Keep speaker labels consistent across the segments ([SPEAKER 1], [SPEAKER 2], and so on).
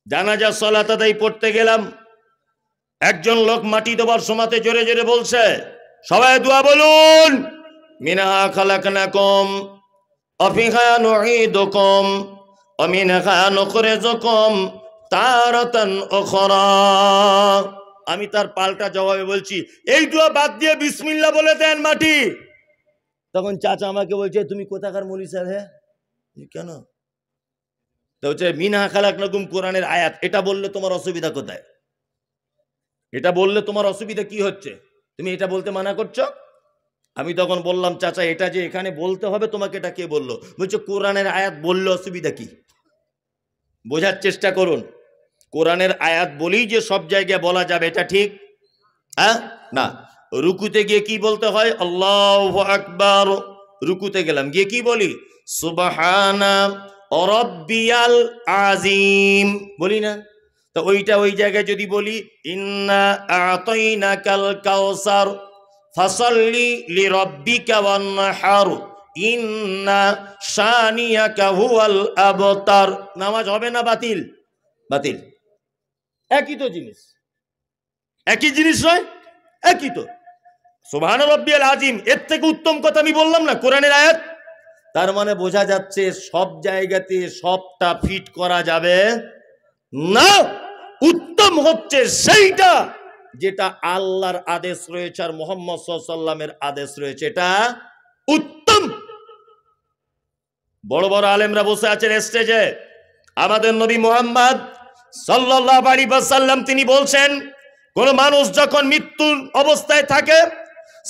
[SPEAKER 1] জানাজা সালাত আদায় পড়তে গেলাম, একজন লোক মাটি দেবার সময়তে জোরে জোরে বলছে, সবাই দোয়া বলুন, মিনহা খালাকনাকুম ওয়া ফিহা নুঈদুকুম ওয়া মিনহা নুখরিজুকুম তারাতান উখরা। আমি তার পাল্টা জবাবে বলছি, এই দোয়া বাদ দিয়ে বিসমিল্লাহ বলে দেন মাটি। তখন চাচা আমাকে বলছে, তুমি কোথাকার মৌলভী সাহেব? হ্যাঁ, কেন? তো হচ্ছে মিনহা খালাকনাকুম কোরআনের আয়াত, এটা বললে তোমার অসুবিধা কোথায়? এটা বললে তোমার অসুবিধা কি হচ্ছে? তুমি এটা বলতে মানা করছো? আমি তখন বললাম, চাচা এটা যে এখানে বলতে হবে তোমাকে, এটা কে বললো? বলছে কোরআনের আয়াত বললে অসুবিধা কি? বোঝার চেষ্টা করুন, কোরআনের আয়াত বলেই যে সব জায়গায় বলা যাবে এটা ঠিক হ্যাঁ না। রুকুতে গিয়ে কি বলতে হয়? আল্লাহু আকবার। রুকুতে গেলাম, গিয়ে কি বলি? সুবহানা রাব্বিয়াল আযীম বলি না? তো ওইটা ওই জায়গায় যদি বলি, ইন্না আতাইনাকাল কাউসার ফাসাল্লি লিরাব্বিকা ওয়ানহার ইন্না শানিয়াকা হুয়াল আবতার। নামাজ হবে না বাতিল? বাতিল। একই তো জিনিস, একই জিনিস নয়? একই তো। সুবহান রাব্বিয়াল আযীম, এর থেকে উত্তম কথা আমি বললাম না কোরআনের আয়াত? তার মানে বোঝা যাচ্ছে সব জায়গাতে সবটা ফিট করা যাবে না। উত্তম হচ্ছে সেইটা যেটা আল্লাহর আদেশ রয়েছে আর মুহাম্মদ সাল্লাল্লাহু আলাইহি ওয়াসাল্লামের আদেশ রয়েছে, এটা উত্তম। বড় বড় আলেমরা বসে আছেন স্টেজে, আমাদের নবী মুহাম্মদ সাল্লাল্লাহু আলাইহি ওয়াসাল্লাম তিনি বলছেন, কোন মানুষ যখন মৃত্যুর অবস্থায় থাকে,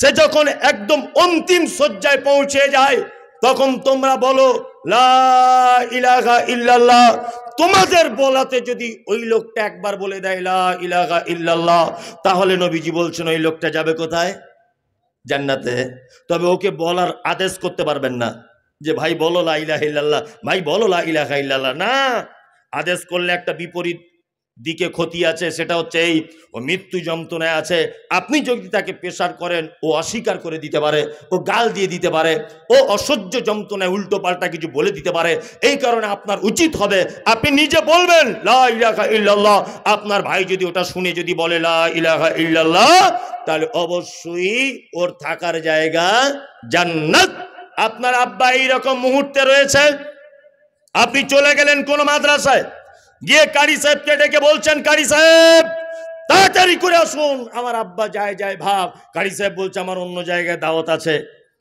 [SPEAKER 1] সে যখন একদম অন্তিম শয্যায় পৌঁছে যায়, তখন তোমরা বলো লা ইলাহা ইল্লাল্লাহ। তোমাদের বলাতে যদি ওই লোকটা একবার বলে দেয় লা ইলাহা ইল্লাল্লাহ, তাহলে নবীজি বলছেন ওই লোকটা যাবে কোথায়? জান্নাতে। তবে ওকে বলার আদেশ করতে পারবেন না যে ভাই বলো লা ইলাহা ইল্লাল্লাহ, ভাই বলো লা ইলাহা ইল্লাল্লাহ, না। আদেশ করলে একটা বিপরীত দিকে ক্ষতি আছে, সেটা হচ্ছে এই, ও মৃত্যু যন্ত্রণায় আছে, আপনি যদি তাকে প্রেসার করেন ও অস্বীকার করে দিতে পারে, ও গাল দিয়ে দিতে পারে, ও অসহ্য যন্ত্রণায় উল্টো পাল্টা কিছু বলে দিতে পারে। এই কারণে আপনার উচিত হবে আপনি নিজে বলবেন লা ইলাহা ইল্লাল্লাহ। আপনার ভাই যদি ওটা শুনে যদি বলে লা ইলাহা ইল্লাল্লাহ, তাহলে অবশ্যই ওর থাকার জায়গা জান্নাত। আপনার আব্বা এইরকম মুহূর্তে রয়েছে, আপনি চলে গেলেন কোন মাদ্রাসায়, গিয়ে কারি সাহেবকে ডেকে বলছেন, কারি সাহেব তাড়াতাড়ি করে আসুন, আমার আব্বা যায় যায় ভাব। কারি সাহেব বলছে আমার অন্য জায়গায় দাওয়াত আছে,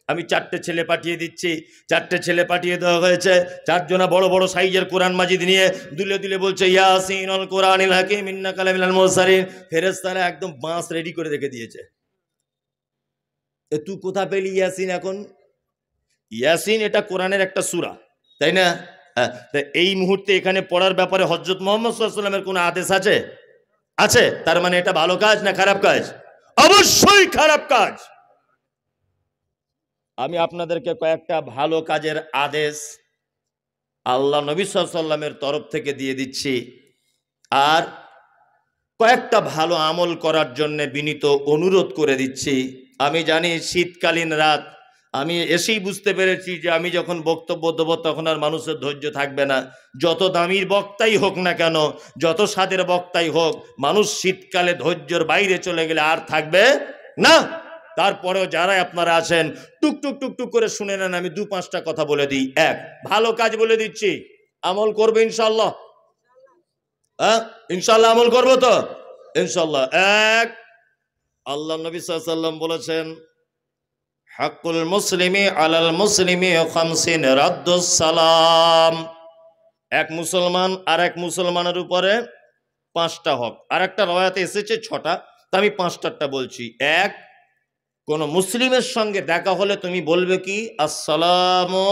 [SPEAKER 1] আমি 4টে ছেলে পাঠিয়ে দিচ্ছি। 4টে ছেলে পাঠিয়ে দেওয়া হয়েছে, 4 জনা বড় বড় সাইজের কোরআন মাজিদ নিয়ে দুলে দুলে বলছে ইয়াসিনুল কোরআনিল হাকিম ইন্নাকা লামিনাল মুরসালিন। ফেরেশতারা একদম বাঁশ রেডি করে রেখে দিয়েছে। তুই কোথা পেলি ইয়াসিন? এখন ইয়াসিন এটা কোরআনের একটা সূরা, তাই না? এই মুহূর্তে এখানে পড়ার ব্যাপারে হযরত মুহাম্মদ সাল্লাল্লাহু আলাইহি ওয়াসাল্লামের কোনো আদেশ আছে? আছে। তার মানে এটা ভালো কাজ না খারাপ কাজ? অবশ্যই খারাপ কাজ। আমি আপনাদেরকে কয়েকটা ভালো কাজের আদেশ আল্লাহ নবী সাল্লাল্লাহু আলাইহি ওয়াসাল্লামের তরফ থেকে দিয়ে দিচ্ছি, আর কয়েকটা ভালো আমল করার জন্য বিনীত অনুরোধ করে দিচ্ছি। আমি জানি শীতকালীন রাত, আমি এসেই বুঝতে পেরেছি যে আমি যখন বক্তব্য দেবো তখন আর মানুষের ধৈর্য থাকবে না। যত দামির বক্তাই হোক না কেন, যত স্বাদের বক্তাই হোক, মানুষ শীতকালে ধৈর্যের বাইরে চলে গেলে আর থাকবে না। তারপরেও যারা আপনারা আছেন টুকটুক টুকটুক করে শুনে নেন, আমি 2-5টা কথা বলে দিই। এক, ভালো কাজ বলে দিচ্ছি, আমল করবে ইনশাআল্লাহ? হ্যাঁ ইনশাআল্লাহ আমল করবো তো ইনশাআল্লাহ। এক, আল্লাহ নবী সাল্লাল্লাহু আলাইহি ওয়াসাল্লাম বলেছেন, হাক্কুল মুসলিমি আলাল মুসলিমি খামসিন রাদ্দুস সালাম। এক মুসলমান আর এক মুসলমানের উপরে 5টা হক। আর একটা রওয়ায়াতে এসেছে 6টা, তা আমি 5টারটা বলছি। এক, কোন মুসলিমের সঙ্গে দেখা হলে তুমি বলবে কি? আসসালামু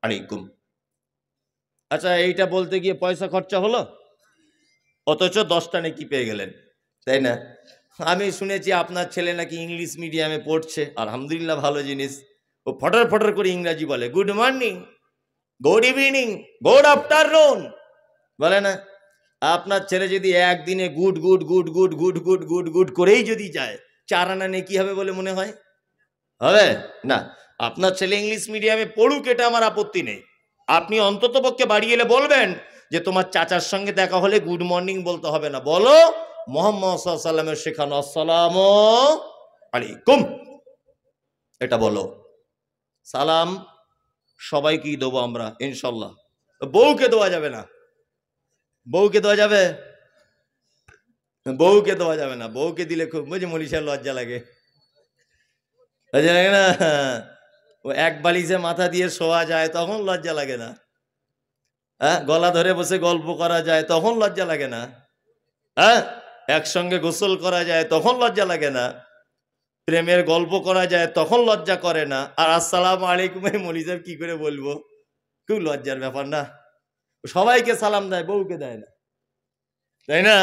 [SPEAKER 1] আলাইকুম। আচ্ছা, এইটা বলতে গিয়ে পয়সা খরচা হলো, অথচ 10টা নেকি পেয়ে গেলেন, তাই না? আমি শুনেছি আপনার ছেলে নাকি ইংলিশ মিডিয়ামে পড়ছে, আলহামদুলিল্লাহ, ভালো জিনিস। ও ফটর ফটর করে ইংরাজি বলে, good morning, good evening, good afternoon বলে না? আপনার ছেলে যদি একদিনে good good good good good good good good করেই যদি যায়, 4 আনা নেকি হবে বলে মনে হয়? হবে না। আপনার ছেলে ইংলিশ মিডিয়ামে পড়ুক, এটা আমার আপত্তি নেই। আপনি অন্ততপক্ষে বাড়ি এলে বলবেন যে তোমার চাচার সঙ্গে দেখা হলে গুড মর্নিং বলতে হবে না, বলো মুহাম্মদ সাল্লাল্লাহু আলাইহি ওয়াসাল্লামের শেখানো আসসালামু আলাইকুম, এটা বলো। সালাম সবাইকেই দেবো আমরা ইনশাল্লাহ। বউকে দেওয়া যাবে না, বউকে দেওয়া যাবে, বউকে দেওয়া যাবে না, বউকে দিলে খুব বুঝি মনীষার লজ্জা লাগে, লজ্জা লাগে না? ও এক বালিশে মাথা দিয়ে শোয়া যায় তখন লজ্জা লাগে না? হ্যাঁ, গলা ধরে বসে গল্প করা যায় তখন লজ্জা লাগে না? হ্যাঁ, একসঙ্গে গোসল করা যায় তখন লজ্জা লাগে না? প্রেমের গল্প করা যায় তখন লজ্জা করে না? আর আসসালামু আলাইকুম মৌলী সাহেব কি করে বলবো, খুব লজ্জার ব্যাপার না? সবাইকে সালাম দেয়, বউকে দেয় না, তাই না?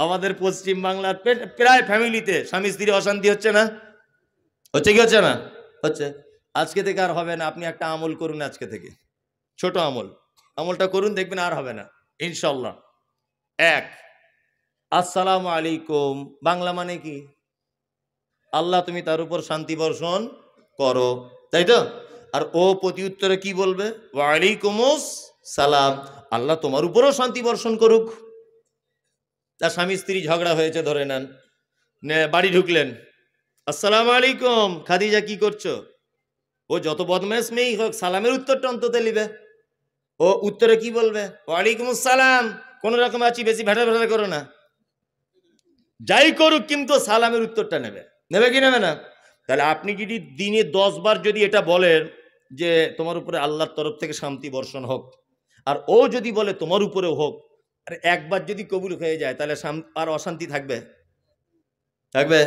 [SPEAKER 1] আমাদের পশ্চিম বাংলার প্রায় ফ্যামিলিতে স্বামী স্ত্রী অশান্তি হচ্ছে না? হচ্ছে কি হচ্ছে না? হচ্ছে। আজকে থেকে আর হবে না, আপনি একটা আমল করুন আজকে থেকে, ছোট আমল, আমলটা করুন, দেখবেন আর হবে না ইনশাল্লাহ। এক, আসসালামু আলাইকুম বাংলা মানে কি? আল্লাহ তুমি তার উপর শান্তি বর্ষণ করো, তাই তো? আর ও প্রতি উত্তরে কি বলবে? ওয়ালাইকুমুস সালাম, আল্লাহ তোমার উপরও শান্তি বর্ষণ করুক। তার স্বামী স্ত্রী ঝগড়া হয়েছে ধরে নেন, বাড়ি ঢুকলেন, আসসালামু আলাইকুম খাদিজা কি করছো? ও যত বদমাশ মেয়েই হোক সালামের উত্তরটা অন্তত নিবে। ও উত্তরে কি বলবে? ওয়ালাইকুম আসসালাম, কোন রকম আছি, বেশি ভেটা ভেটা করো না, যাই করুক কিন্তু সালামের উত্তরটা নেবে, নেবে কি নেবে না? তাহলে আপনি যদি দিনে 10 বার যদি এটা বলেন যে তোমার উপরে আল্লাহর তরফ থেকে শান্তি বর্ষণ হোক, আর ও যদি বলে তোমার উপরেও হোক, আর একবার যদি কবুল হয়ে যায় তাহলে আর অশান্তি থাকবে? থাকবে?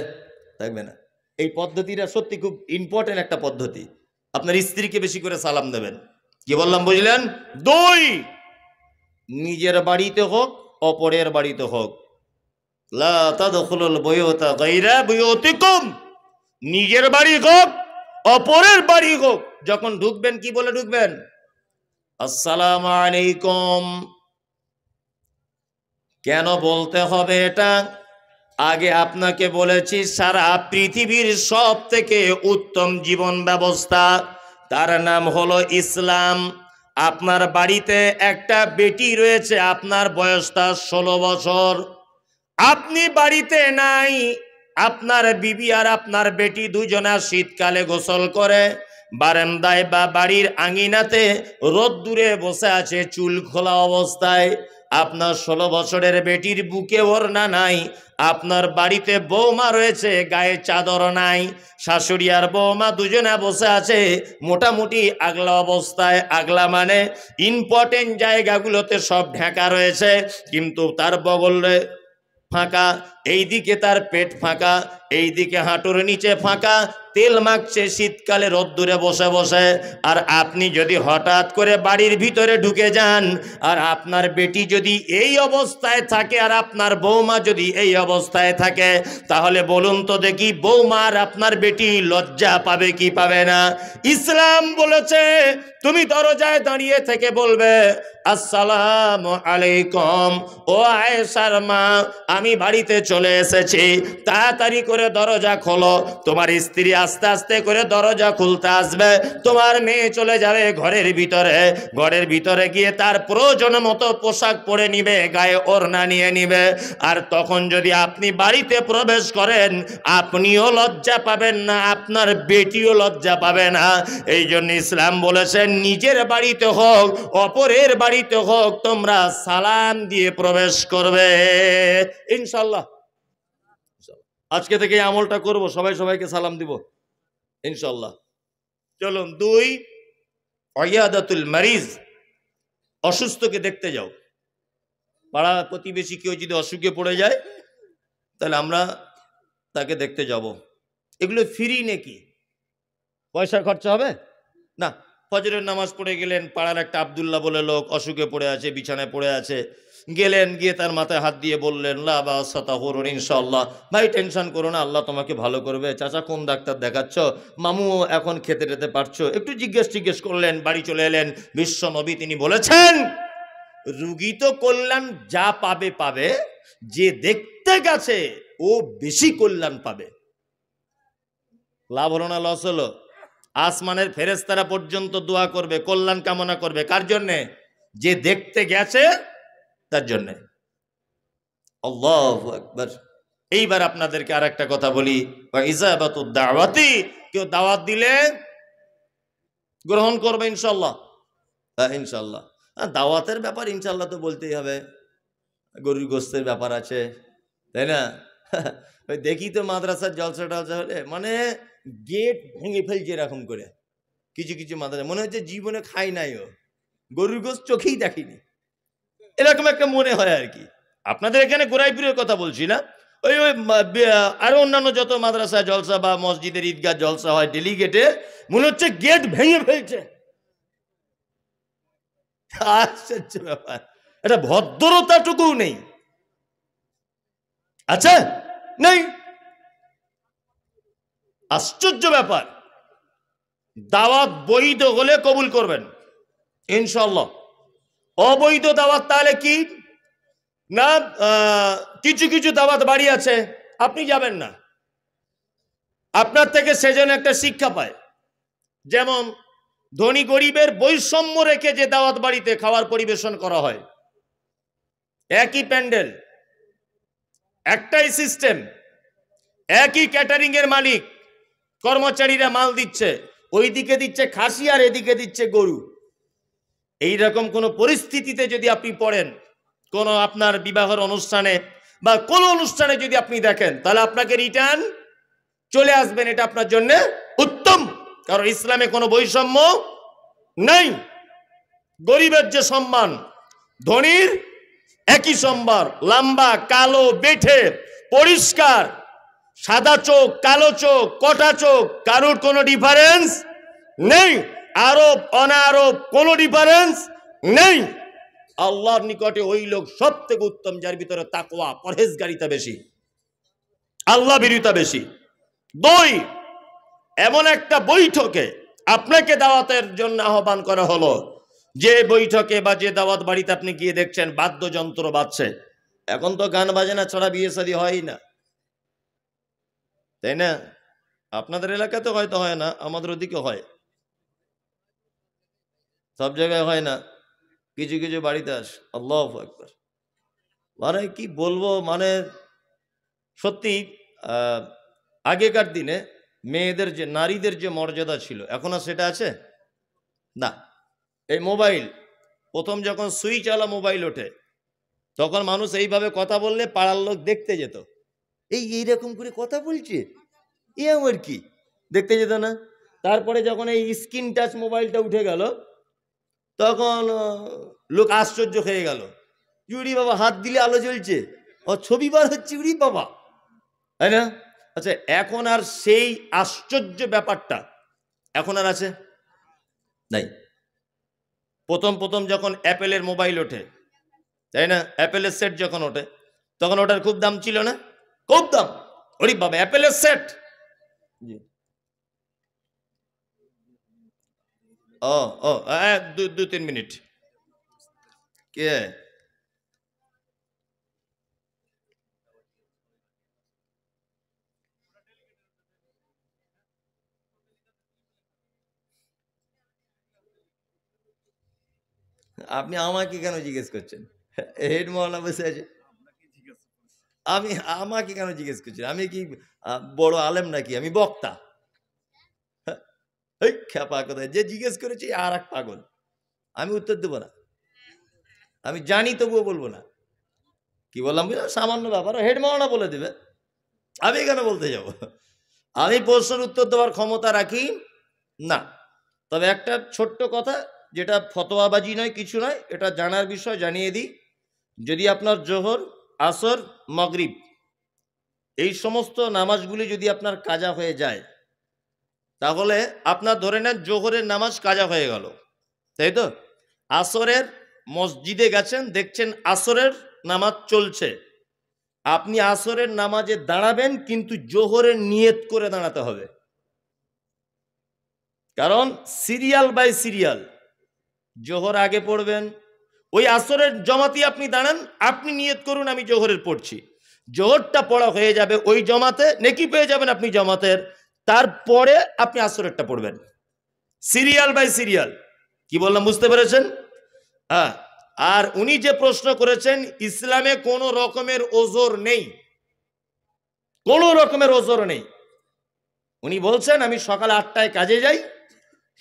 [SPEAKER 1] থাকবে না। এই পদ্ধতিটা সত্যি খুব ইম্পর্টেন্ট একটা পদ্ধতি। আপনার স্ত্রীকে বেশি করে সালাম দেবেন। কি বললাম বুঝলেন? 2, নিজের বাড়িতে হোক অপরের বাড়িতে হোক, লা তাদখুলুল বুয়ুতা গায়রা বুয়ুতিকুম, নিজের বাড়ি হোক অপরের বাড়ি হোক, যখন ঢুকবেন কি বলে ঢুকবেন? আসসালামু আলাইকুম। কেন বলতে হবে এটা? আগে আপনাকে বলেছি সারা পৃথিবীর সব থেকে উত্তম জীবন ব্যবস্থা, তার নাম হলো ইসলাম। আপনার বাড়িতে একটা বেটি রয়েছে, আপনার বয়সটা 16 বছর, আপনি বাড়িতে নাই, আপনার বিবি আর আপনার বেটি দুজনা শীতকালে গোসল করে বারান্দায় বা বাড়ির আঙিনাতে রোদ্দুরে বসে আছে চুল খোলা অবস্থায়। আপনার 16 বছরের বেটির বুকে ওড়না নাই, আপনার বাড়িতে বৌমা রয়েছে গায়ে চাদর নাই, শাশুড়ি আর বৌমা দুজনে বসে আছে মোটামুটি আগলা অবস্থায়, আগলা মানে ইম্পর্টেন্ট জায়গাগুলোতে সব ঢাকা রয়েছে, কিন্তু তার বগলে ফাঁকা, এইদিকে তার পেট ফাঁকা, এইদিকে হাঁটুর নিচে ফাঁকা, তেল মাখছে শীতকালে রোদ্দুরে বসে বসে। আর আপনি যদি হঠাৎ করে বাড়ির ভিতরে ঢুকে যান আর আপনার বেটি যদি এই অবস্থায় থাকে আর আপনার বৌমা যদি এই অবস্থায় থাকে, তাহলে বলুন তো দেখি বৌমা আর আপনার বেটি লজ্জা পাবে কি পাবে না? ইসলাম বলেছে তুমি দরজায় দাঁড়িয়ে থেকে বলবে আসসালামু আলাইকুম, ও আয়েশার মা আমি বাড়িতে চলে এসেছি, তাড়াতাড়ি করে দরজা খোলো। তোমার স্ত্রী আস্তে আস্তে করে দরজা খুলতে আসবে, তোমার মেয়ে চলে যাবে ঘরের ভিতরে, ঘরের ভিতরে গিয়ে তার প্রয়োজন মতো পোশাক পরে নিবে, গায়ে ওড়না নিয়ে নিবে। আর তখন যদি আপনি বাড়িতে প্রবেশ করেন আপনিও লজ্জা পাবেন না, আপনার বেটিও লজ্জা পাবে না। এই জন্য ইসলাম বলেছেন নিজের বাড়িতে হোক অপরের বাড়িতে হোক তোমরা সালাম দিয়ে প্রবেশ করবে ইনশাল্লাহ। আজকে থেকে এই আমলটা করব, সবাই সবাইকে সালাম দিব ইনশাল্লাহ। চলুন 2, ইয়াদাতুল মারিজ, অসুস্থকে দেখতে যাও। পাড়া প্রতিবেশী কেউ যদি অসুখে পড়ে যায় তাহলে আমরা তাকে দেখতে যাব। এগুলো ফ্রি নাকি? পয়সা খরচা হবে না। ফজরের নামাজ পড়ে গেলেন, পাড়ার একটা আব্দুল্লাহ বলে লোক অসুখে পড়ে আছে, বিছানায় পড়ে আছে, গেলেন, গিয়ে তার মাথায় হাত দিয়ে বললেন লা বাসা তাহুরুন ইনশাআল্লাহ, ভাই টেনশন করো না, আল্লাহ তোমাকে ভালো করবে। চাচা কোন ডাক্তার দেখাচ্ছ? মামু এখন খেতে টেতে পারছো? একটু জিজ্ঞেস করলেন, বাড়ি চলে এলেন। বিশ্ব নবী তিনি বলেছেন রুগী তো কল্যাণ যা পাবে পাবে, যে দেখতে গেছে ও বেশি কল্যাণ পাবে। লাভ হলো না লস হলো? আসমানের ফেরেশতারা পর্যন্ত দোয়া করবে, কল্যাণ কামনা করবে, কার জন্যে? যে দেখতে গেছে তার জন্য। আল্লাহু আকবার। এইবার আপনাদেরকে আর একটা কথা বলি, ইজাবাতুদ দাওয়াতি, কেউ দাওয়াত দিলে গ্রহণ করবে ইনশাল্লাহ। ইনশাল্লাহ। দাওয়াতের ব্যাপার ইনশাল্লাহ তো বলতেই হবে, গরুর গোস্তের ব্যাপার আছে, তাই না? ওই দেখি তো মাদ্রাসার জলসা টলসা হলে মানে গেট ভেঙে ফেলছে এরকম করে, কিছু কিছু মাদ্রাসা মনে হচ্ছে জীবনে খাই নাই, ও গরুর গোস্ত চোখেই দেখিনি, এরকম একটা মনে হয় আর কি। আপনাদের এখানে গোরাইপুরের কথা বলছি না, ওই ওই আরো অন্যান্য যত মাদ্রাসা জলসা বা মসজিদের ঈদগাহ জলসা হয় ডেলিগেটে, মনে হচ্ছে গেট ভেঙে ফেলছে। আশ্চর্য ব্যাপার, এটা ভদ্রতাটুকু নেই। আচ্ছা, নেই, আশ্চর্য ব্যাপার। দাওয়াত বৈধ হলে কবুল করবেন ইনশাল্লাহ। অবৈধ দাওয়াত তাহলে কি না, কিছু কিছু দাওয়াত বাড়ি আছে আপনি যাবেন না, আপনার থেকে সেজন্য একটা শিক্ষা পায়। যেমন ধনী গরিবের বৈষম্য রেখে যে দাওয়াত বাড়িতে খাবার পরিবেশন করা হয়, একই প্যান্ডেল, একটাই সিস্টেম, একই ক্যাটারিং এর মালিক, কর্মচারীরা মাল দিচ্ছে, ওইদিকে দিচ্ছে খাসি আর এদিকে দিচ্ছে গরু। এইরকম কোনো পরিস্থিতিতে যদি আপনি পড়েন, কোনো আপনার বিবাহের অনুষ্ঠানে বা কোনো অনুষ্ঠানে যদি আপনি দেখেন, তাহলে আপনাকে রিটার্ন চলে আসবেন, এটা আপনার জন্য উত্তম। কারণ ইসলামে কোনো বৈষম্য নেই। গরিবের যে সম্মান, ধনীর একই সম্মান, লম্বা কালো বেঠে পরিষ্কার, সাদা চোখ কালো চোখ কটা চোখ, কারোর কোনো ডিফারেন্স নেই, আরব অনারব কোনো ডিফারেন্স নেই। আল্লাহর নিকটে ওই লোক সব থেকে উত্তম যার ভিতরে তাকওয়া পরহেজগারিতা বেশি, আল্লাহ ভীরুতা বেশি। দুই, এমন একটা বৈঠকে আপনাকে দাওয়াতের জন্য আহ্বান করা হলো, যে বৈঠকে বা যে দাওয়াত বাড়িতে আপনি গিয়ে দেখছেন বাদ্যযন্ত্র বাজছে। এখন তো গান বাজনা ছাড়া বিয়ে শাদী হয় না, তাই না? আপনাদের এলাকাতে হয়তো হয় না, আমাদের ওদিকে হয়, সব জায়গায় হয় না, কিছু কিছু বাড়িতে আস। আল্লাহু আকবার। মানে কি বলবো, মানে সত্যি আগেকার দিনে মেয়েদের যে নারীদের যে মর্যাদা ছিল, এখন আর সেটা আছে না। এই মোবাইল প্রথম যখন সুইচ আলা মোবাইল ওঠে, তখন মানুষ এইভাবে কথা বললে পাড়ার লোক দেখতে যেত, এইরকম করে কথা বলছে, এ আমার কি, দেখতে যেত না। তারপরে যখন এই স্ক্রিন টাচ মোবাইলটা উঠে গেল, তখন লোক আশ্চর্য হয়ে গেল, উড়ি বাবা, হাত দিলে আলো জ্বলছে, ও ছবি বার হচ্ছে, উড়ি বাবা, তাই না? আচ্ছা, এখন আর সেই আশ্চর্য ব্যাপারটা এখন আর আছে নাই। প্রথম প্রথম যখন অ্যাপেলের মোবাইল ওঠে, তাই না, অ্যাপেলের সেট যখন ওঠে, তখন ওটার খুব দাম ছিল না, খুব দাম। ওরে বাবা, অ্যাপেলের সেট, ও ও 2-3 মিনিট, কে আপনি আমাকে কেন জিজ্ঞেস করছেন? হেড মহল্লা বসে আছে, আমি আমাকে কেন জিজ্ঞেস করছেন? আমি কি বড় আলেম নাকি? আমি বক্তা? এই খেপা কোথায়, যে জিজ্ঞেস করেছি আর এক পাগল, আমি উত্তর দেবো না, আমি জানি তবুও বলবো না। কি বললাম বুঝলাম, সামান্য ব্যাপার, হেড মহল্লা বলে দেবে, আমি কেন বলতে যাব? আমি প্রশ্নের উত্তর দেওয়ার ক্ষমতা রাখি না। তবে একটা ছোট্ট কথা, যেটা ফতোয়াবাজি নয়, কিছু নয়, এটা জানার বিষয়, জানিয়ে দিই। যদি আপনার জোহর, আসর, মাগরিব এই সমস্ত নামাজগুলি যদি আপনার কাজা হয়ে যায়, তাহলে আপনার ধরে নেন জোহরের নামাজ কাজা হয়ে গেল, তাই তো? আসরের মসজিদে গেছেন, দেখছেন আসরের নামাজ চলছে, আপনি আসরের নামাজে দাঁড়াবেন, কিন্তু জোহরের নিয়ত করে দাঁড়াতে হবে। কারণ সিরিয়াল বাই সিরিয়াল, জোহর আগে পড়বেন, ওই আসরের জমাতে আপনি দাঁড়ান, আপনি নিয়ত করুন আমি জোহরের পড়ছি, জোহরটা পড়া হয়ে যাবে, ওই জমাতে নেকি পেয়ে যাবেন আপনি জমাতের, তারপরে আপনি আসরেরটা পড়বেন, সিরিয়াল বাই সিরিয়াল। কি বললাম বুঝতে পেরেছেন? হ্যাঁ। আর উনি যে প্রশ্ন করেছেন, ইসলামে কোনো রকমের ওজর নেই, কোনো রকমের ওজর নেই। উনি বলছেন আমি সকাল 8টায় কাজে যাই,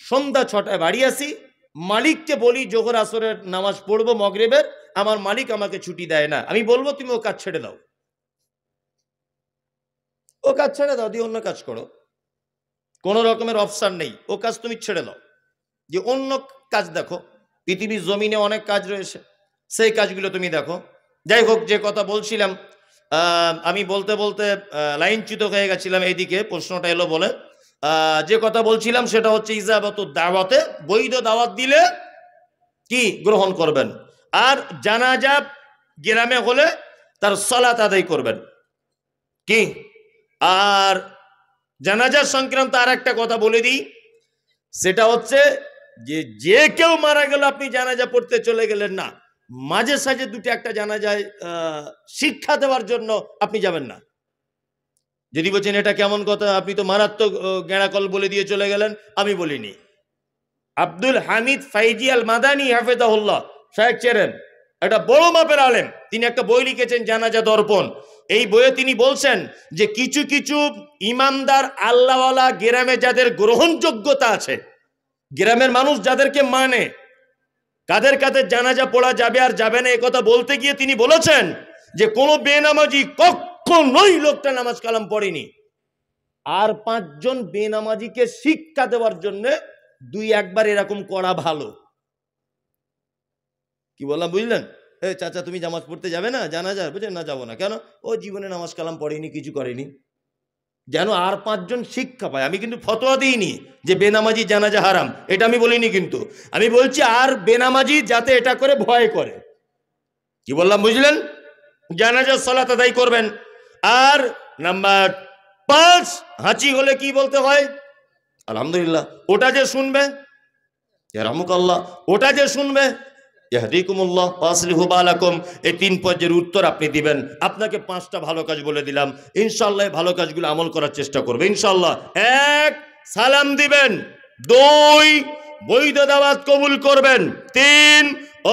[SPEAKER 1] সন্ধ্যা 6টায় বাড়ি আসি, মালিককে বলি জোহর আসরের নামাজ পড়বো মগরিবের, আমার মালিক আমাকে ছুটি দেয় না, আমি বলবো তুমি ও কাজ ছেড়ে দাও, ও কাজ ছেড়ে দাও, দিয়ে অন্য কাজ করো, কোনো রকমের অপশন নেই, ও কাজ তুমি ছেড়ে দাও, যে অন্য কাজ দেখো, পৃথিবীর জমিনে অনেক কাজ রয়েছে, সেই কাজগুলো তুমি দেখো। যাই হোক, যে কথা বলছিলাম, আমি বলতে বলতে লাইনচ্যুত হয়ে গেছিলাম, এইদিকে প্রশ্নটা এলো বলে। যে কথা বলছিলাম সেটা হচ্ছে ইজাবাতু দাওয়াতে, বৈধ দাওয়াত দিলে কি গ্রহণ করবেন, আর জানাজা গ্রামে হলে তার সালাত আদায় করবেন কি। আর জানাজা সংক্রান্ত আর একটা কথা বলে দিই, সেটা হচ্ছে যে কেউ মারা গেল আপনি জানাজা পড়তে চলে গেলেন না, মাঝে সাঝে দুটো একটা জানাজায় শিক্ষা দেওয়ার জন্য আপনি যাবেন না। যদি বলছেন এটা কেমন কথা, আপনি তো মারাত্মক গেঁড়াকল বলে দিয়ে চলে গেলেন, আমি বলিনি। আব্দুল হামিদ ফাইজি আল মাদানী হাফেজাহুল্লাহ শায়েখ চেরেন, একটা বড় মাপের আলেম, তিনি একটা বই লিখেছেন জানাজা দর্পণ। এই বইয়ে তিনি বলছেন যে কিছু কিছু ইমানদার আল্লাহওয়ালা গ্রামে যাদের গ্রহণযোগ্যতা আছে, গ্রামের মানুষ যাদেরকে মানে, কাদের কাদের জানাজা পড়া যাবে আর যাবে না, একথা বলতে গিয়ে তিনি বলেছেন যে কোনো বেনামাজি কখনোই লোকটা নামাজ কালাম পড়েনি, আর 5 জন বেনামাজিকে শিক্ষা দেওয়ার জন্য 2-1 বার এরকম করা ভালো। কি বললাম বুঝলেন? চাচা তুমি নামাজ পড়তে যাবে না জানাজা? বুঝলেন না, যাবো না। কেন? ও জীবনে নামাজ কালাম পড়েনি, কিছু করেনি, যেন আর 5 জন শিক্ষা পায়। আমি কিন্তু ফতোয়া দিইনি যে বেনামাজি জানাজা হারাম, এটা আমি বলিনি, কিন্তু আমি বলছি আর বেনামাজি যাতে এটা করে ভয় করে। কি বললাম বুঝলেন? জানাজার সালাত আদায় করবেন। আর নাম্বার 5, হাঁচি হলে কি বলতে হয়? আলহামদুলিল্লাহ। ওটা যে শুনবে, ইয়ারহামুকাল্লাহ, ওটা যে শুনবে, ইয়াহদিকুমুল্লাহ ওয়া আসলিহু বালাকুম, এই 3 পর্যায়ের উত্তর আপনি দিবেন। আপনাকে 5টা ভালো কাজ বলে দিলাম, ইনশাআল্লাহ ভালো কাজগুলো আমল করার চেষ্টা করবে ইনশাআল্লাহ। 1, সালাম দিবেন। 2, বৈধ দাওয়াত কবুল করবেন। 3,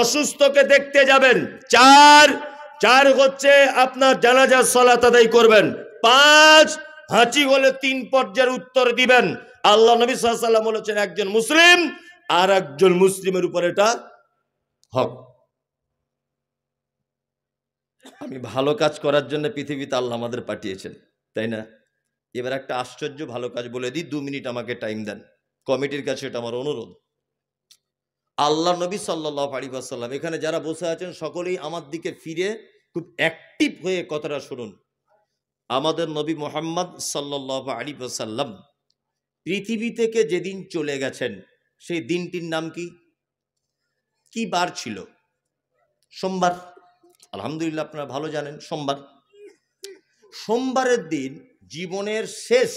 [SPEAKER 1] অসুস্থকে দেখতে যাবেন। 4 হচ্ছে আপনার জানাজার সালাত আদায় করবেন। 5, হাঁচি হলে 3 পর্যায়ের উত্তর দিবেন। আল্লাহ নবী সাল্লাল্লাহু আলাইহি ওয়াসাল্লাম বলেছেন একজন মুসলিম আর একজন মুসলিমের উপর এটা হক। আমি ভালো কাজ করার জন্য পৃথিবীতে আল্লাহ আমাদের পাঠিয়েছেন, তাই না? এবার একটা আশ্চর্য ভালো কাজ বলে দিই, 2 মিনিট আমাকে টাইম দেন, কমিটির কাছে এটা আমার অনুরোধ। আল্লাহ নবী সাল্লাল্লাহু আলাইহি ওয়াসাল্লাম, এখানে যারা বসে আছেন সকলেই আমার দিকে ফিরে খুব অ্যাক্টিভ হয়ে কথাটা শুনুন। আমাদের নবী মুহাম্মদ সাল্লাল্লাহু আলাইহি ওয়াসাল্লাম পৃথিবী থেকে যেদিন চলে গেছেন সেই দিনটির নাম কি? কি বার ছিল? সোমবার। আলহামদুলিল্লাহ, আপনারা ভালো জানেন সোমবার। সোমবারের দিন জীবনের শেষ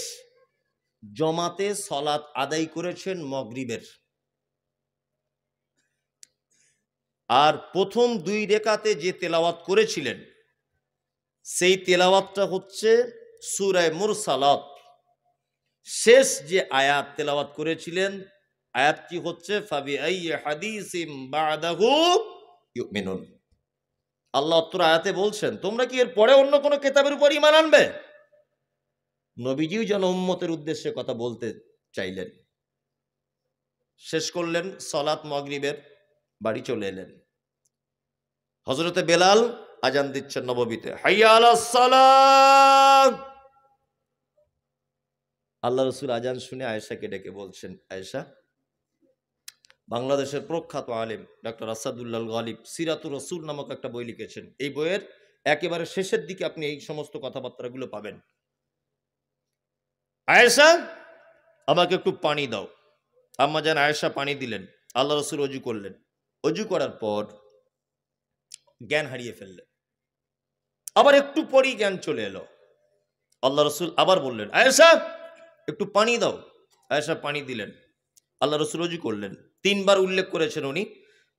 [SPEAKER 1] জমাতে সালাত আদায় করেছেন মাগরিবের, আর প্রথম 2 রাকাতে যে তেলাওয়াত করেছিলেন সেই তেলাওয়াতটা হচ্ছে সূরা মুরসালাত। শেষ যে আয়াত তেলাওয়াত করেছিলেন আয়াতটি হচ্ছে ফাবি আইয়ি হাদিসিম বাদাহু ইউমিনুন। আল্লাহ উত্তর আয়াতে বলছেন তোমরা কি এর পরে অন্য কোনো কিতাবের উপর ঈমান আনবে? নবীজিও যেন উম্মতের উদ্দেশ্যে কথা বলতে চাইলেন। শেষ করলেন সালাত মাগরিবের, বাড়ি চলে এলেন। হযরতে বেলাল আজান দিচ্ছেন নববীতে, হাইয়া আলাস সালাত। আল্লাহ রাসূল আজান শুনে আয়েশাকে ডেকে বলছেন, আয়েশা, বাংলাদেশের প্রখ্যাত আলেম ডক্টর আসাদুল্লাহ গালিব সিরাতুর রাসূল নামক একটা বই লিখেছেন। এই বইয়ের একেবারে শেষের দিকে আপনি এই সমস্ত কথাবার্তাগুলো পাবেন। আয়েশা, আমাকে একটু পানি দাও। আম্মা জান আয়েশা পানি দিলেন। আল্লাহ রাসূল ওযু করলেন। ওযু করার পর জ্ঞান হারিয়ে ফেললেন। আবার একটু পরই জ্ঞান চলে এলো। আল্লাহ রাসূল আবার বললেন, আয়েশা একটু পানি দাও। আয়েশা পানি দিলেন। আল্লাহ রাসূল ওযু করলেন। 3 বার উল্লেখ করেছেন উনি।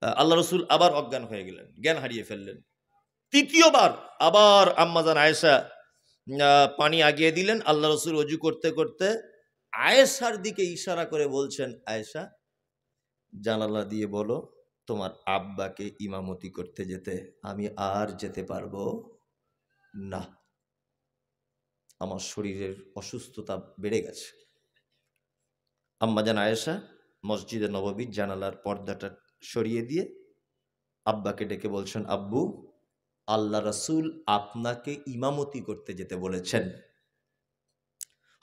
[SPEAKER 1] আল্লাহ রাসূল আবার অজ্ঞান হয়ে গেলেন, জ্ঞান হারিয়ে ফেললেন। তৃতীয়বার আবার আম্মাজান আয়েশা পানি আগিয়ে দিলেন। আল্লাহ রাসূল ওযু করতে করতে আয়েশার দিকে ইশারা করে বলছেন, আয়েশা জানালা দিয়ে বলো তোমার আব্বাকে ইমামতি করতে যেতে আমি আর যেতে পারবো না, আমার শরীরের অসুস্থতা বেড়ে গেছে। আম্মাজান আয়েশা মসজিদে নববীর জানালার পর্দাটা সরিয়ে দিয়ে আব্বাকে ডেকে বলছেন, আব্বু, আল্লাহ রাসূল আপনাকে ইমামতি করতে যেতে বলেছেন।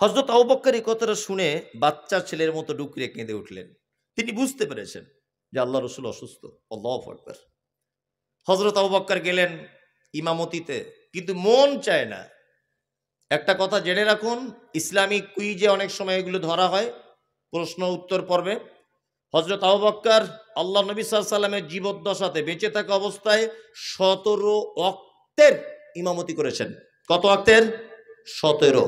[SPEAKER 1] হযরত আবু বকর এই কথাটা শুনে বাচ্চা ছেলের মতো ডুকরে কেঁদে উঠলেন। তিনি বুঝতে পেরেছেন যে আল্লাহ রাসূল অসুস্থ। আল্লাহু আকবার। হযরত আবু বকর গেলেন ইমামতিতে, কিন্তু মন চায় না। একটা কথা জেনে রাখুন, ইসলামিক কুইজে অনেক সময় এগুলো ধরা হয় প্রশ্ন উত্তর পর্বে। হযরত আবু বকর আল্লাহ নবী সাল্লাল্লাহু আলাইহি সাল্লামের জীবদ্দশাতে বেঁচে থাকা অবস্থায় 17 ওয়াক্তের ইমামতি করেছেন। কত ওয়াক্তের? 17।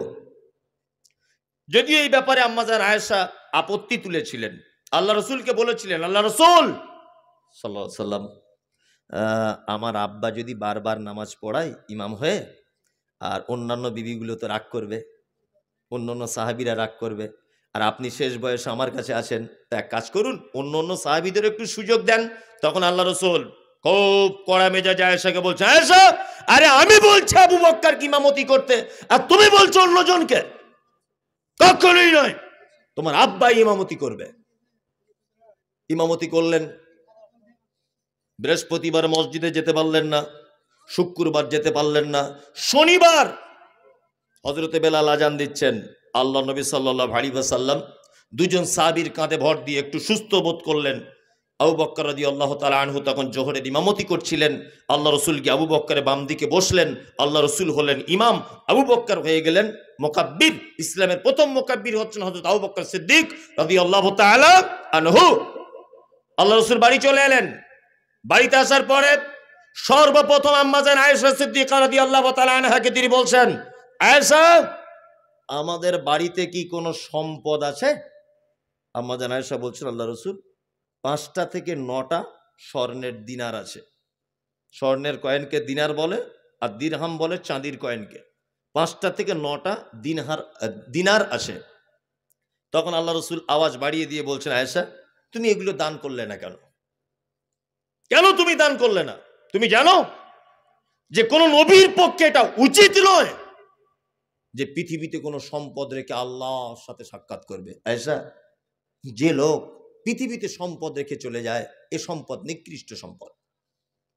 [SPEAKER 1] যদিও এই ব্যাপারে আম্মাজান আয়েশা আপত্তি তুলেছিলেন, আল্লাহ রসুলকে বলেছিলেন, আল্লাহ রসুল সাল্লাল্লাহু আলাইহি সাল্লাম, আমার আব্বা যদি বারবার নামাজ পড়ায় ইমাম হয়ে, আর অন্যান্য বিবিগুলো তো রাগ করবে, অন্যান্য সাহাবীরা রাগ করবে, আর আপনি শেষ বয়সে আমার কাছে আছেন, তা এক কাজ করুন, অন্য সাহাবীদের একটু সুযোগ দেন। তখন আল্লাহ রসুল খুব কড়া মেজাজে আয়েশাকে বলছে, আয়েশা, আরে আমি বলছি আবু বকরকে ইমামতি করতে, আর তুমি বলছো অন্যজনকে? কখনোই নয়, তোমার আব্বাই ইমামতি করবে। ইমামতি করলেন। বৃহস্পতিবার মসজিদে যেতে পারলেন না, শুক্রবার যেতে পারলেন না, শনিবার হযরতে বেলাল আজান দিচ্ছেন। আল্লাহ নবী সাল্লাল্লাহু আলাইহি ওয়াসাল্লাম দুজন সাহাবীর কাঁধে ভর দিয়ে একটু সুস্থ বোধ করলেন। আবু বকর রাদিয়াল্লাহু তাআলা আনহু তখন জোহরের ইমামতি করছিলেন। আল্লাহ রসুল গিয়ে আবু বকরের বাম দিকে বসলেন। আল্লাহ রসুল হলেন ইমাম, আবু বকর হয়ে গেলেন মুকাব্বির। ইসলামের প্রথম মুকাব্বির হচ্ছেন হযরত আবু বকর সিদ্দিক রাদিয়াল্লাহু তাআলা আনহু। আল্লাহ রসুল বাড়ি চলে এলেন। বাড়িতে আসার পরে সর্বপ্রথম আম্মাজান আয়েশা সিদ্দিকা রাদিয়াল্লাহু তাআলা আনহাকে তিনি বলছেন, আয়েশা, আমাদের বাড়িতে কি কোনো সম্পদ আছে? আম্মাজান আয়েশা বলছেন, আল্লাহ রসুল, 5টা থেকে 9টা স্বর্ণের দিনার আছে। স্বর্ণের কয়েনকে দিনার বলে, আর দিরহাম বলে চাঁদির কয়েনকে। 5টা থেকে 9টা দিনার আছে। তখন আল্লাহ রসুল আওয়াজ বাড়িয়ে দিয়ে বলছেন, আয়েশা, তুমি এগুলো দান করলে না কেন? কেন তুমি দান করলে না? তুমি জানো যে কোন নবীর পক্ষে এটা উচিত নয় যে পৃথিবীতে কোনো সম্পদ রেখে আল্লাহর সাথে সাক্ষাৎ করবে। আয়েশা, যে লোক পৃথিবীতে সম্পদ রেখে চলে যায়, এ সম্পদ নিকৃষ্ট সম্পদ।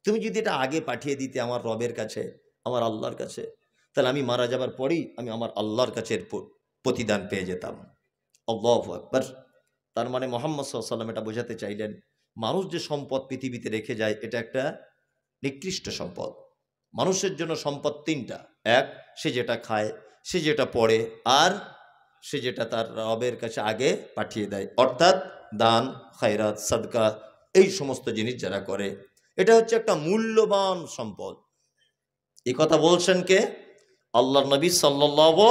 [SPEAKER 1] তুমি যদি এটা আগে পাঠিয়ে দিতে আমার রবের কাছে, আমার আল্লাহর কাছে, তাহলে আমি মারা যাবার পরেই আমি আমার আল্লাহর কাছে প্রতিদান পেয়ে যেতাম। আল্লাহু আকবার। তার মানে মুহাম্মদ সাল্লাল্লাহু আলাইহি ওয়াসাল্লাম এটা বোঝাতে চাইলেন, মানুষ যে সম্পদ পৃথিবীতে রেখে যায় এটা একটা নিকৃষ্ট সম্পদ। মানুষের জন্য সম্পদ 3টা। এক, সে যেটা খায়, সে যেটা পড়ে, আর সে যেটা তার রবের কাছে আগে পাঠিয়ে দেয়, অর্থাৎ দান, খায়রাত, সাদকা, এই সমস্ত জিনিস যারা করে, এটা হচ্ছে একটা মূল্যবান সম্পদ। এই কথা বলছেন কে? আল্লাহর নবী সাল্লাল্লাহু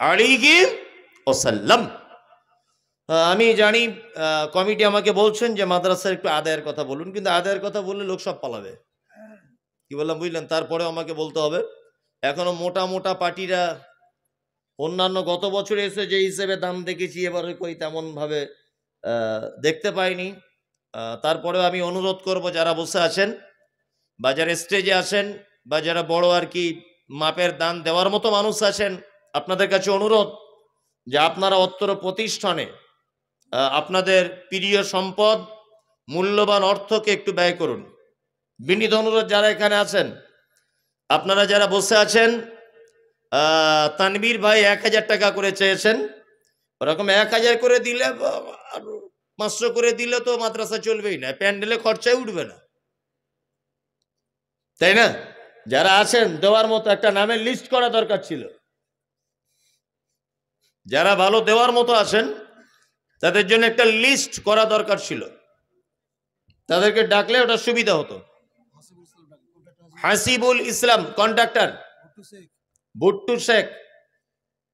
[SPEAKER 1] আলাইহি ওয়াসাল্লাম। আমি জানি কমিটি আমাকে বলছেন যে মাদ্রাসার একটু আদায়ের কথা বলুন, কিন্তু আদায়ের কথা বললে লোক সব পালাবে। কি বললাম বুঝলেন? তারপরে আমাকে বলতে হবে। এখনো মোটা মোটা পার্টিরা অন্যান্য গত বছর এসে যে হিসেবে দাম দেখেছি, এবারে কই তেমন ভাবে দেখতে পাইনি। তারপরেও আমি অনুরোধ করব, যারা বসে আছেন বা যারা স্টেজে আছেন বা যারা বড় আর কি মাপের দান দেওয়ার মতো মানুষ আছেন, আপনাদের কাছে অনুরোধ যে আপনারা অত্র প্রতিষ্ঠানে আপনাদের প্রিয় সম্পদ মূল্যবান অর্থকে একটু ব্যয় করুন। বিনীত অনুরোধ, যারা এখানে আছেন, আপনারা যারা বসে আছেন, তানবীর ভাই 1000 টাকা করে চেয়েছেন, ওরকম 1000 করে দিলে, 500 করে দিলে তো মাদ্রাসা চলবেই না, প্যান্ডেলে খরচাই উঠবে না, তাই না? যারা আছেন দেওয়ার মতো একটা নামের লিস্ট করা দরকার ছিল। যারা ভালো দেওয়ার মতো আছেন তাদের জন্য একটা লিস্ট করা দরকার ছিল, তাদেরকে ডাকলে ওটা সুবিধা হতো। হাসিবুল ইসলাম কন্ট্রাক্টর, ভুট্টু শেখ,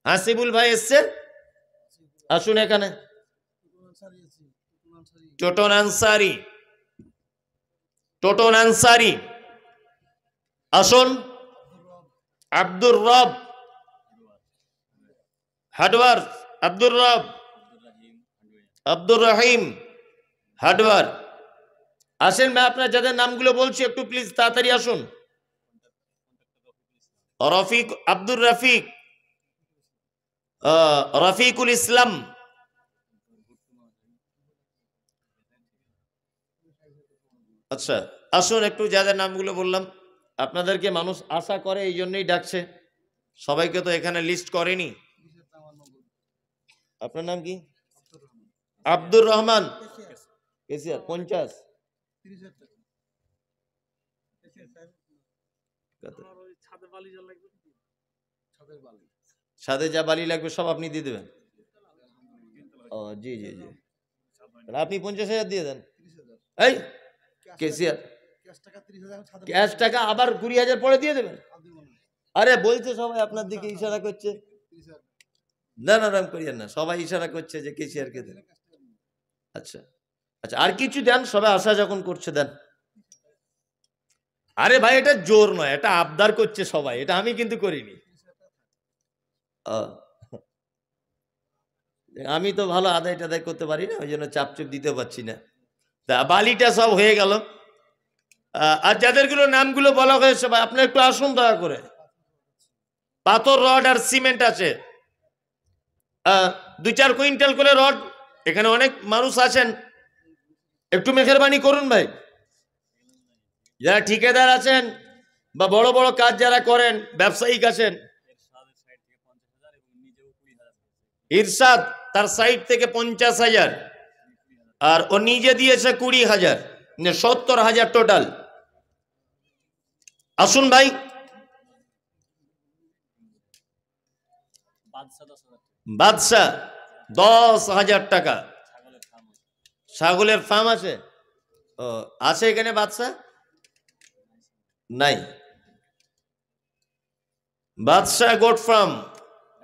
[SPEAKER 1] হাসিবুল ভাই এসছে, আসুন এখানে। টোটন আনসারি, টোটন আনসারি আসুন। আব্দুর রব হাডওয়ার, আব্দুর রব, আব্দুর রহিম হাডওয়ার, আসেন ভাই, আপনার যাদের নামগুলো বলছি একটু প্লিজ তাড়াতাড়ি আসুন। রফিক, আব্দুর রফিক, রফিকুল ইসলাম, আচ্ছা আসুন একটু, যাদের নামগুলো বললাম আপনাদেরকে মানুষ আশা করে এই জন্যই ডাকছে, সবাইকে তো এখানে লিস্ট করেনি। আপনার নাম কি? আব্দুর রহমান, কেসিয়ার 50, সাথে যা বালি লাগবে সব আপনি দিয়ে দেবেন? ও জি জি জি, তাহলে আপনি 50,000 দিয়ে দেন। এই কেসিয়ার ক্যাশ টাকা আবার 20,000 পরে দিয়ে দেবেন? আরে বলছে সবাই আপনার দিকে ইশারা করছে। না না রাম করিয়েন না, সবাই ইশারা করছে যে কেসিয়ারকে দেন। আচ্ছা আচ্ছা, আর কিছু দেন, সবাই আশা যখন করছে দেন। আরে ভাই এটা জোর নয়, এটা আবদার করছে সবাই, এটা আমি কিন্তু করিনি। আমি তো ভালো আদায় টাদায় করতে পারি না, ওই জন্য চাপচুপ দিতে পারছি না। তা বালিটা সব হয়ে গেল। আর যাদেরগুলো নামগুলো বলা হয়েছে ভাই আপনি একটু আসুন দয়া করে। পাথর, রড আর সিমেন্ট আছে 2-4 কুইন্টাল করে রড। এখানে অনেক মানুষ আছেন, একটু মেহেরবানি করুন ভাই। যারা ঠিকাদার আছেন বা বড় বড় কাজ যারা করেন, ব্যবসায়িক আছেন, ইরশাদ তার সাইড থেকে 50,000 আর ও নিজে দিয়েছে 20,000, 70,000 টোটাল। আসুন ভাই। বাদশাহ 10,000 টাকা। ছাগলের ফার্ম আছে? ও আছে এখানে বাদশাহ? নাই। বাদশাহ গোট ফার্ম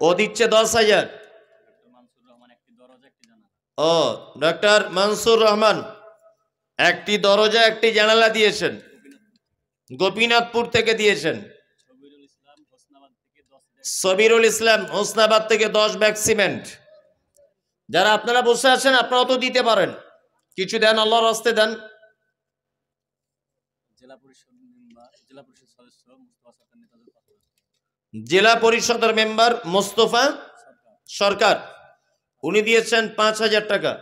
[SPEAKER 1] ও দিচ্ছে 10,000। ও ডক্টর মনসুর রহমান একটি দরজা একটি জানালা দিয়েছেন, গোপীনাথপুর থেকে দিয়েছেন। সবিরুল ইসলাম হোসনাবাদ থেকে 10 ব্যাগ সিমেন্ট। যারা আপনারা বসে আছেন আপনারা তো দিতে পারেন, কিছু দেন, আল্লাহর রাস্তে দেন। জেলা পরিষদের মেম্বার মোস্তফা সরকার, উনি দিয়েছেন 5,000 টাকা।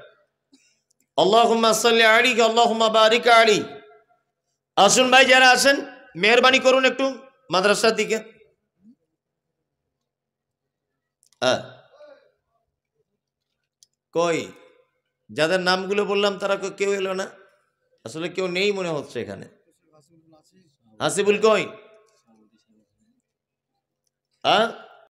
[SPEAKER 1] আল্লাহুম্মা সাল্লি আলাইহি আল্লাহুম্মা বারিক আলাইহি। আসুন ভাই যারা আছেন মেহেরবানি করুন একটু মাদ্রাসার দিকে। কই যাদের নামগুলো বললাম তারা কেউ এলো না, আসলে কেউ নেই মনে হচ্ছে এখানে। হাসিবুল কই?